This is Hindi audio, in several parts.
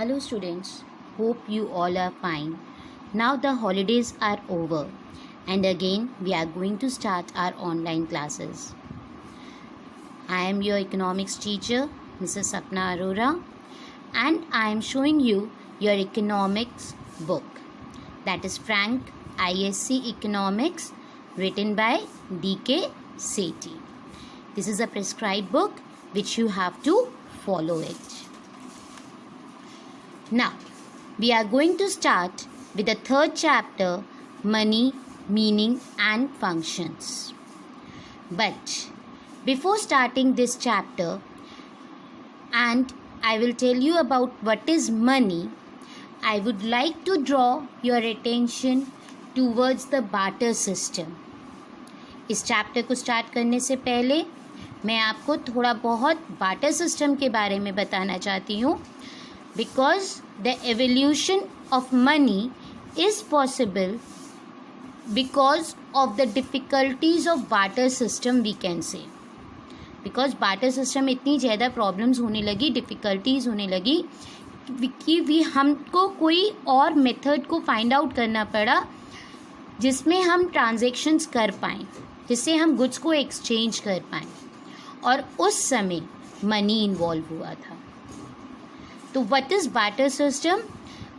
Hello students, hope you all are fine. Now the holidays are over and again we are going to start our online classes. I am your economics teacher, Mrs. Sapna Arora, and I am showing you your economics book, that is Frank ISC Economics, written by D.K. Sethi. This is a prescribed book which you have to follow it. Now, we are going to start with the third chapter, Money, Meaning and Functions. But before starting this chapter, and I will tell you about what is money, I would like to draw your attention towards the barter system. इस चैप्टर को स्टार्ट करने से पहले मैं आपको थोड़ा बहुत बार्टर सिस्टम के बारे में बताना चाहती हूँ, because the evolution of money is possible because of the difficulties of barter system, we can say. Because barter system इतनी ज़्यादा प्रॉब्लम्स होने लगी, डिफ़िकल्टीज होने लगी कि भी हमको कोई और मेथड को फाइंड आउट करना पड़ा जिसमें हम ट्रांजैक्शंस कर पाएँ, जिससे हम गुड्स को एक्सचेंज कर पाएँ, और उस समय मनी इन्वॉल्व हुआ था. So what is barter system?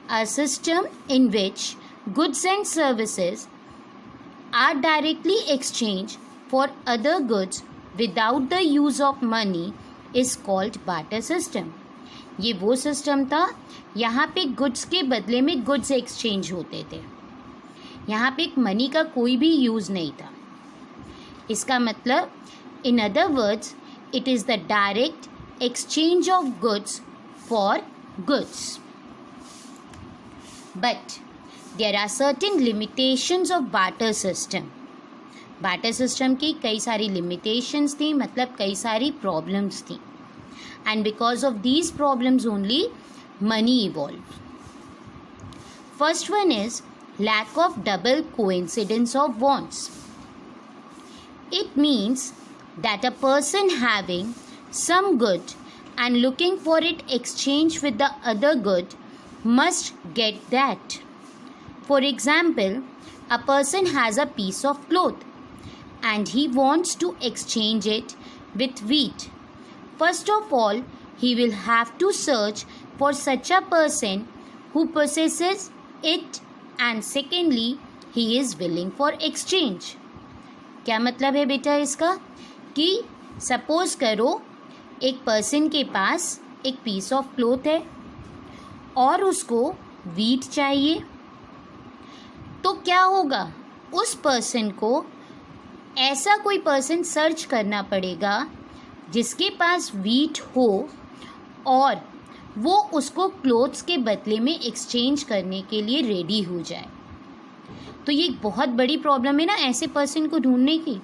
A system in which goods and services are directly exchanged for other goods without the use of money is called barter system. ये वो सिस्टम था यहाँ पे गुड्स के बदले में गुड्स एक्सचेंज होते थे. यहाँ पे एक मनी का कोई भी यूज़ नहीं था. इसका मतलब, in other words, it is the direct exchange of goods for goods. But there are certain limitations of barter system. barter system की कई सारी limitations थी, मतलब कई सारी problems थी, and because of these problems only money evolved. First one is lack of double coincidence of wants. It means that a person having some good and looking for it exchanged with the other good must get that. For example, a person has a piece of cloth and he wants to exchange it with wheat. First of all, he will have to search for such a person who possesses it, and secondly, he is willing for exchange. क्या मतलब है बेटा इसका? कि सपोज करो एक पर्सन के पास एक पीस ऑफ क्लोथ है और उसको वीट चाहिए, तो क्या होगा? उस पर्सन को ऐसा कोई पर्सन सर्च करना पड़ेगा जिसके पास वीट हो और वो उसको क्लोथ्स के बदले में एक्सचेंज करने के लिए रेडी हो जाए. तो ये एक बहुत बड़ी प्रॉब्लम है ना ऐसे पर्सन को ढूंढने की.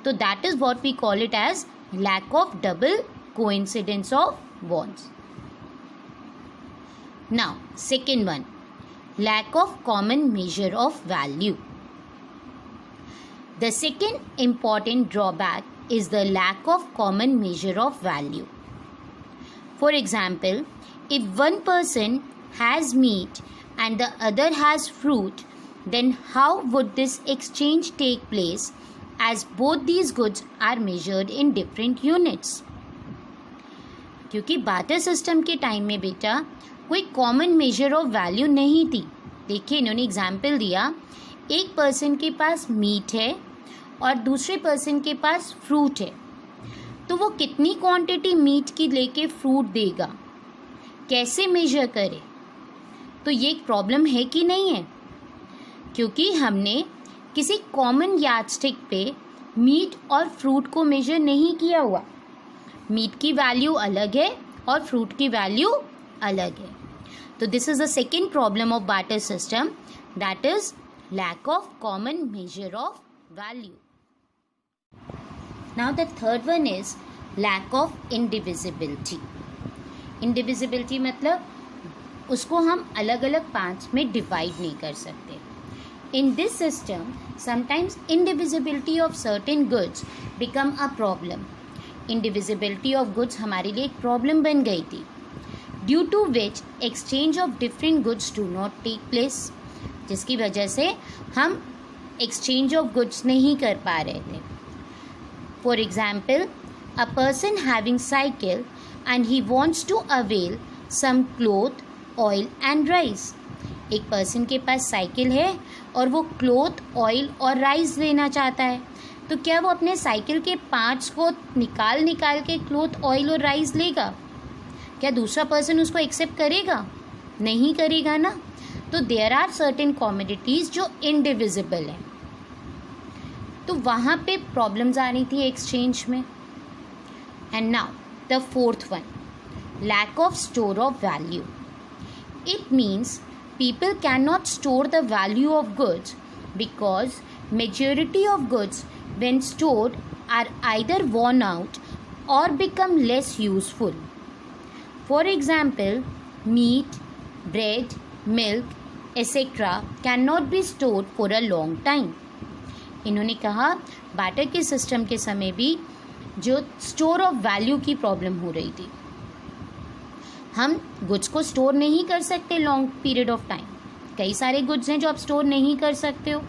तो that is what we call it as lack of double coincidence of wants. Now, second one, lack of common measure of value. The second important drawback is the lack of common measure of value. For example, if one person has meat and the other has fruit, then how would this exchange take place, as both these goods are measured in different units? क्योंकि बार्टर सिस्टम के टाइम में बेटा कोई कॉमन मेजर ऑफ वैल्यू नहीं थी. देखिए, इन्होंने एग्जाम्पल दिया, एक पर्सन के पास मीट है और दूसरे पर्सन के पास फ्रूट है, तो वो कितनी क्वांटिटी मीट की लेके फ्रूट देगा, कैसे मेजर करे? तो ये एक प्रॉब्लम है कि नहीं है? क्योंकि हमने किसी कॉमन यार्डस्टिक पे मीट और फ्रूट को मेजर नहीं किया हुआ. मीट की वैल्यू अलग है और फ्रूट की वैल्यू अलग है. तो this is the second problem of barter system, that is lack of common measure of value. Now the third one is lack of indivisibility. Indivisibility मतलब उसको हम अलग अलग पार्ट्स में डिवाइड नहीं कर सकते. In this system sometimes indivisibility of certain goods become a problem. Indivisibility of goods हमारे लिए एक प्रॉब्लम बन गई थी. Due to which exchange of different goods do not take place, जिसकी वजह से हम एक्सचेंज ऑफ गुड्स नहीं कर पा रहे थे. For example, a person having cycle and he wants to avail some cloth, oil and rice. एक पर्सन के पास साइकिल है और वो क्लोथ, ऑयल और राइस लेना चाहता है, तो क्या वो अपने साइकिल के पार्ट्स को निकाल के क्लोथ, ऑयल और राइस लेगा? क्या दूसरा पर्सन उसको एक्सेप्ट करेगा? नहीं करेगा ना. तो देयर आर सर्टेन कॉमोडिटीज़ जो इनडिविजिबल है, तो वहाँ पे प्रॉब्लम्स आ रही थी एक्सचेंज में. And now the fourth one, lack of store of value. It means people cannot store the value of goods because majority of goods when stored are either worn out or become less useful. For example, meat, bread, milk, etc. cannot be stored for a long time. इन्होंने कहा बाटर के सिस्टम के समय भी जो स्टोर ऑफ वैल्यू की प्रॉब्लम हो रही थी. हम गुड्स को स्टोर नहीं कर सकते लॉन्ग पीरियड ऑफ टाइम. कई सारे गुड्स हैं जो आप स्टोर नहीं कर सकते हो,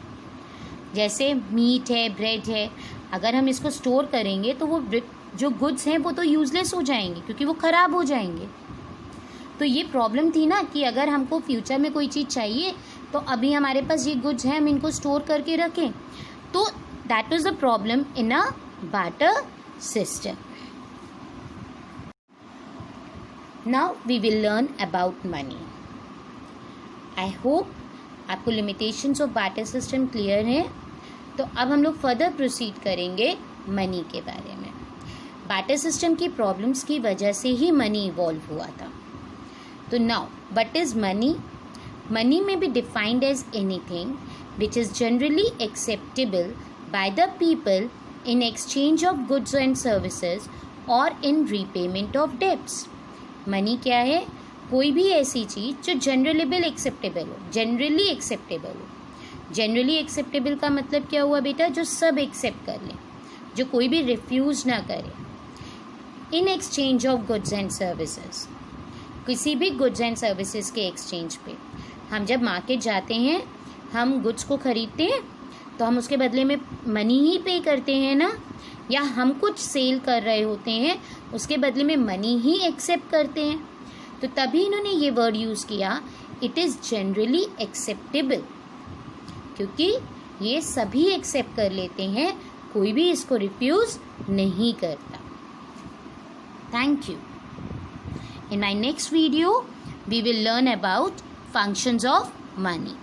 जैसे मीट है, ब्रेड है. अगर हम इसको स्टोर करेंगे तो वो जो गुड्स हैं वो तो यूजलेस हो जाएंगे क्योंकि वो ख़राब हो जाएंगे. तो ये प्रॉब्लम थी ना कि अगर हमको फ्यूचर में कोई चीज़ चाहिए तो अभी हमारे पास ये गुड्स हैं, हम इनको स्टोर करके रखें. तो that was the problem in a barter system. Now we will learn about money. I hope आपको limitations of barter system clear है. तो अब हम लोग further proceed करेंगे मनी के बारे में. barter system की problems की वजह से ही मनी evolve हुआ था. तो now what is money? Money may be defined as anything which is generally acceptable by the people in exchange of goods and services or in repayment of debts. Money क्या है? कोई भी ऐसी चीज़ जो जनरलेबल एक्सेप्टेबल हो, जनरली एक्सेप्टेबल हो. जनरली एक्सेप्टेबल का मतलब क्या हुआ बेटा? जो सब एक्सेप्ट कर लें, जो कोई भी रिफ्यूज़ ना करे. In exchange of goods and services, किसी भी गुड्स एंड सर्विसेज के एक्सचेंज पे हम जब मार्केट जाते हैं, हम गुड्स को ख़रीदते हैं तो हम उसके बदले में मनी ही पे करते हैं ना, या हम कुछ सेल कर रहे होते हैं उसके बदले में मनी ही एक्सेप्ट करते हैं. तो तभी इन्होंने ये वर्ड यूज़ किया, इट इज़ जनरली एक्सेप्टेबल, क्योंकि ये सभी एक्सेप्ट कर लेते हैं, कोई भी इसको रिफ्यूज़ नहीं करता. Thank you. In my next video we will learn about functions of money.